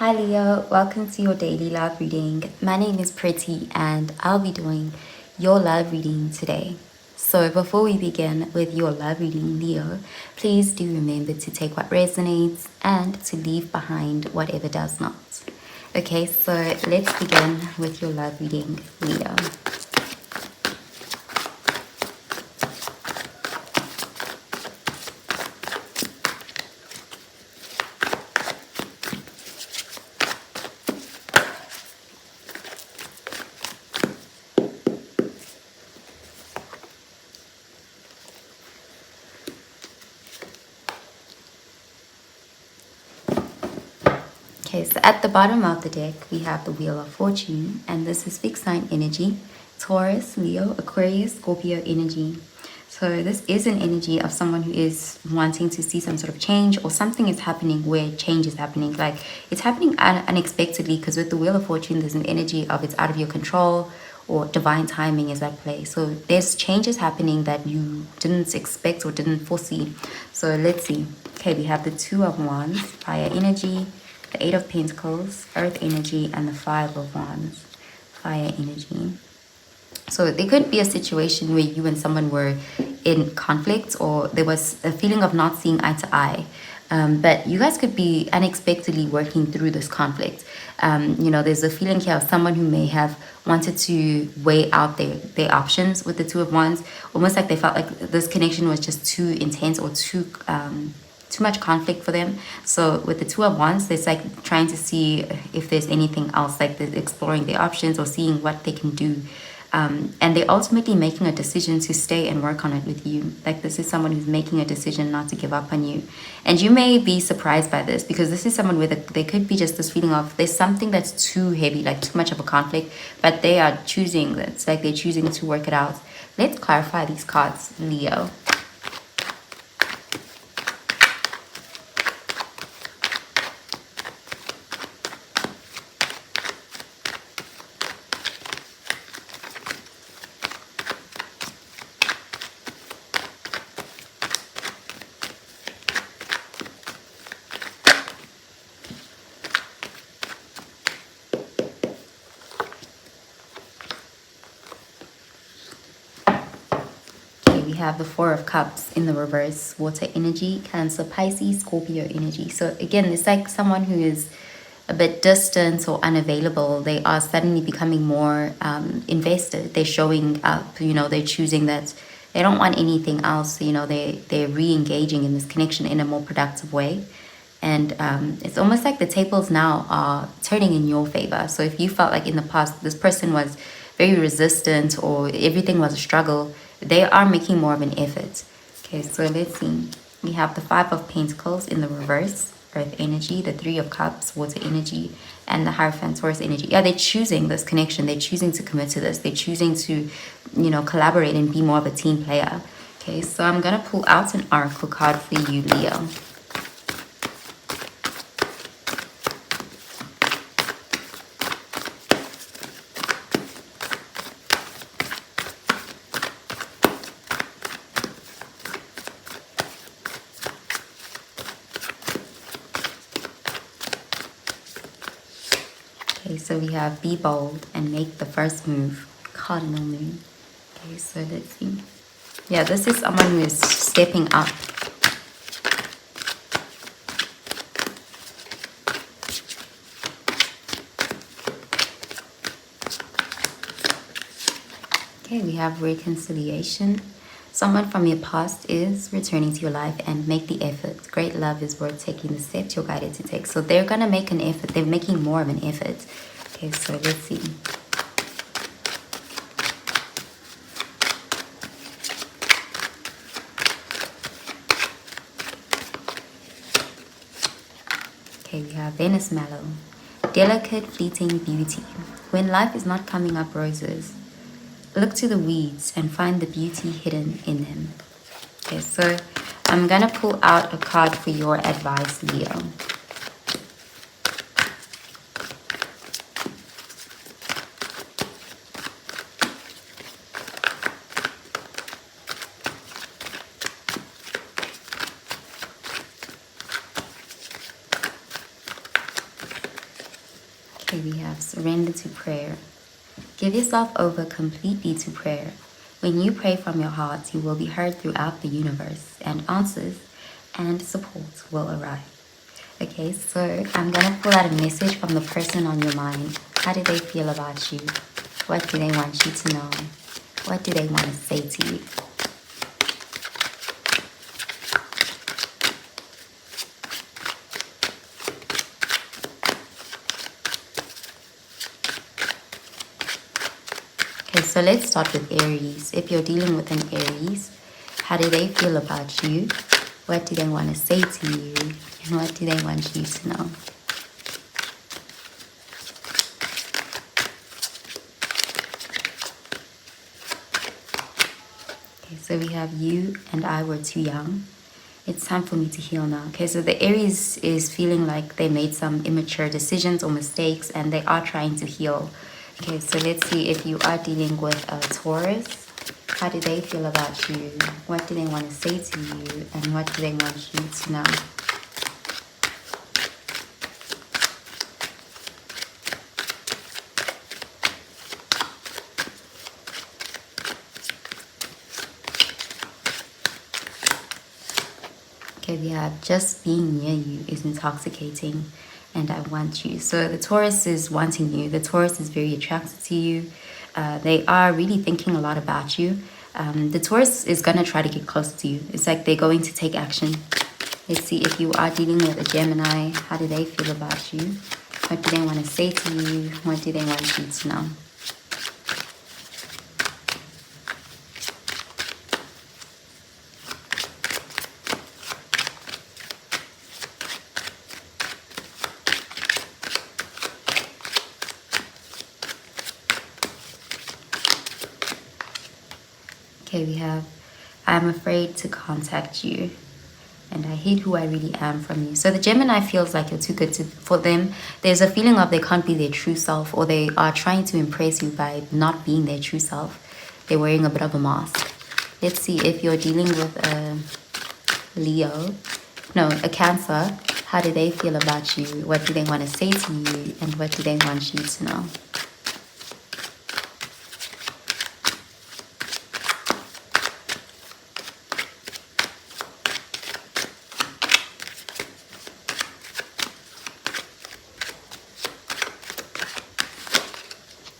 Hi Leo, welcome to your daily love reading. My name is Pretty and I'll be doing your love reading today. So before we begin with your love reading, Leo, please do remember to take what resonates and to leave behind whatever does not. Okay, so let's begin with your love reading, Leo. Okay, so at the bottom of the deck, we have the Wheel of Fortune, and this is fixed sign energy, Taurus, Leo, Aquarius, Scorpio energy. So this is an energy of someone who is wanting to see some sort of change, or something is happening where change is happening. Like it's happening unexpectedly, because with the Wheel of Fortune, there's an energy of it's out of your control, or divine timing is at play. So there's changes happening that you didn't expect or didn't foresee. So let's see. Okay, we have the Two of Wands, fire energy, the Eight of Pentacles, earth energy, and the Five of Wands, fire energy. So there could be a situation where you and someone were in conflict, or there was a feeling of not seeing eye to eye. But you guys could be unexpectedly working through this conflict. There's a feeling here of someone who may have wanted to weigh out their options with the Two of Wands. Almost like they felt like this connection was just too intense, or too much conflict for them. So with the Two of Wands, it's like trying to see if there's anything else, like they're exploring their options or seeing what they can do. And they're ultimately making a decision to stay and work on it with you. Like this is someone who's making a decision not to give up on you. And you may be surprised by this, because this is someone where there could be just this feeling of there's something that's too heavy, like too much of a conflict, but they are choosing, it's like they're choosing to work it out. Let's clarify these cards, Leo. We have the Four of Cups in the reverse, water energy, Cancer, Pisces, Scorpio energy. So again, it's like someone who is a bit distant or unavailable. They are suddenly becoming more invested. They're showing up, they're choosing that they don't want anything else. They're re-engaging in this connection in a more productive way. And it's almost like the tables now are turning in your favor. So if you felt like in the past this person was very resistant or everything was a struggle, they are making more of an effort. Okay, so let's see. We have the Five of Pentacles in the reverse, earth energy, the Three of Cups, water energy, and the Hierophant, Taurus energy. Yeah, they're choosing this connection. They're choosing to commit to this. They're choosing to, collaborate and be more of a team player. Okay, so I'm going to pull out an oracle card for you, Leo. Okay, so we have be bold and make the first move, cardinal moon. Okay, so let's see. Yeah, this is someone who is stepping up. Okay, we have reconciliation. Someone from your past is returning to your life, and make the effort. Great love is worth taking the steps you're guided to take. So they're going to make an effort. They're making more of an effort. Okay, so let's see. Okay, we have Venus Mallow. Delicate, fleeting beauty. When life is not coming up roses, look to the weeds and find the beauty hidden in them. Okay, so I'm gonna pull out a card for your advice, Leo. Okay, we have surrender to prayer. Give yourself over completely to prayer. When you pray from your heart, you will be heard throughout the universe, and answers and support will arrive. Okay, so I'm gonna pull out a message from the person on your mind. How do they feel about you? What do they want you to know? What do they want to say to you? Okay, so let's start with Aries. If you're dealing with an Aries, how do they feel about you? What do they want to say to you? And what do they want you to know? Okay, so we have you and I were too young. It's time for me to heal now. Okay, so the Aries is feeling like they made some immature decisions or mistakes and they are trying to heal. Okay, so let's see if you are dealing with a Taurus. How do they feel about you? What do they want to say to you? And what do they want you to know? Okay, we have just being near you is intoxicating and I want you. So the Taurus is wanting you. The Taurus is very attracted to you. They are really thinking a lot about you. The Taurus is going to try to get closer to you. It's like they're going to take action. Let's see if you are dealing with a Gemini. How do they feel about you? What do they want to say to you? What do they want you to know? Okay, we have, I'm afraid to contact you and I hid who I really am from you. So the Gemini feels like you're too good for them. There's a feeling of they can't be their true self, or they are trying to impress you by not being their true self. They're wearing a bit of a mask. Let's see if you're dealing with a a Cancer. How do they feel about you? What do they want to say to you? And what do they want you to know?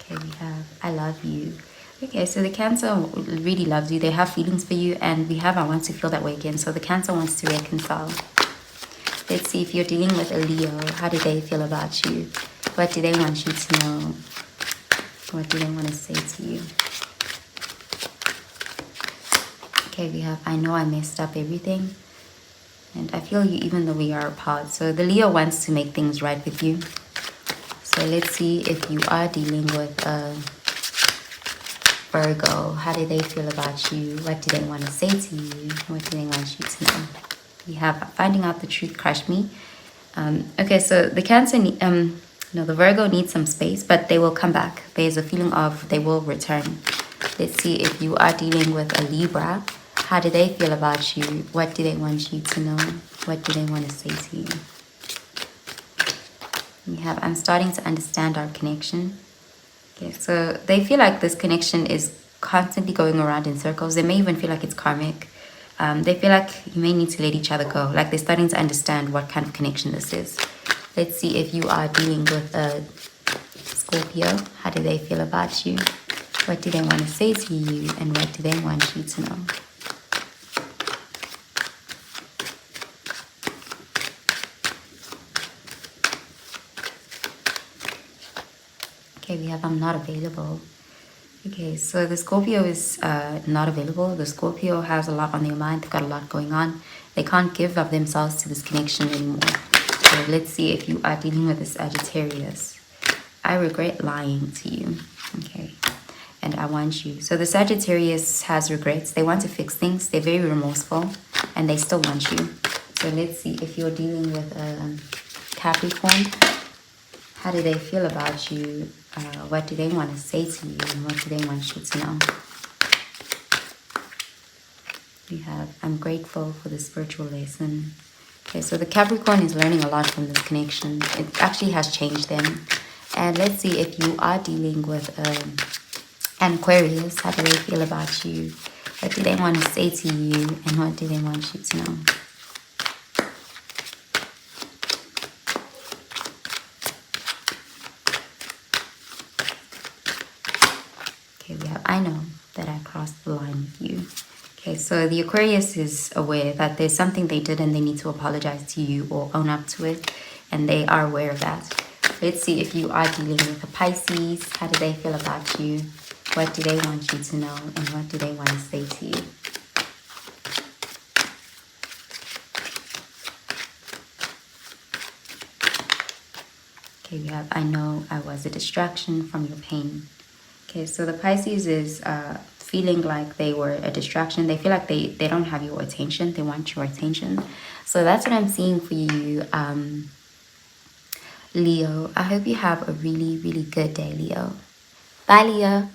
Okay, we have I love you. Okay, so the Cancer really loves you. They have feelings for you, and we have I want to feel that way again. So the Cancer wants to reconcile. Let's see if you're dealing with a Leo. How do they feel about you? What do they want you to know? What do they want to say to you? Okay, we have I know I messed up everything, and I feel you even though we are apart. So the Leo wants to make things right with you. So let's see if you are dealing with a Virgo. How do they feel about you? What do they want to say to you? What do they want you to know? We have finding out the truth crushed me. Okay, so the Cancer, the Virgo needs some space, but they will come back. There's a feeling of they will return. Let's see if you are dealing with a Libra. How do they feel about you? What do they want you to know? What do they want to say to you? We have I'm starting to understand our connection. Okay, so they feel like this connection is constantly going around in circles. They may even feel like it's karmic. They feel like you may need to let each other go. Like they're starting to understand what kind of connection this is. Let's see if you are dealing with a Scorpio. How do they feel about you? What do they want to say to you? And what do they want you to know? Okay, we have I'm not available. Okay, so the Scorpio is not available. The Scorpio has a lot on their mind. They've got a lot going on. They can't give of themselves to this connection anymore. So let's see if you are dealing with a Sagittarius. I regret lying to you. Okay, and I want you. So the Sagittarius has regrets. They want to fix things. They're very remorseful and they still want you. So let's see if you're dealing with a Capricorn. How do they feel about you? What do they want to say to you? And what do they want you to know? We have, I'm grateful for the spiritual lesson. Okay, so the Capricorn is learning a lot from this connection. It actually has changed them. And let's see if you are dealing with an Aquarius. How do they feel about you? What do they want to say to you? And what do they want you to know? Okay, we have, I know that I crossed the line with you. Okay, so the Aquarius is aware that there's something they did and they need to apologize to you or own up to it. And they are aware of that. Let's see if you are dealing with a Pisces. How do they feel about you? What do they want you to know? And what do they want to say to you? Okay, we have, I know I was a distraction from your pain. Okay, so the Pisces is feeling like they were a distraction. They feel like they don't have your attention. They want your attention. So that's what I'm seeing for you, Leo. I hope you have a really, really good day, Leo. Bye, Leo.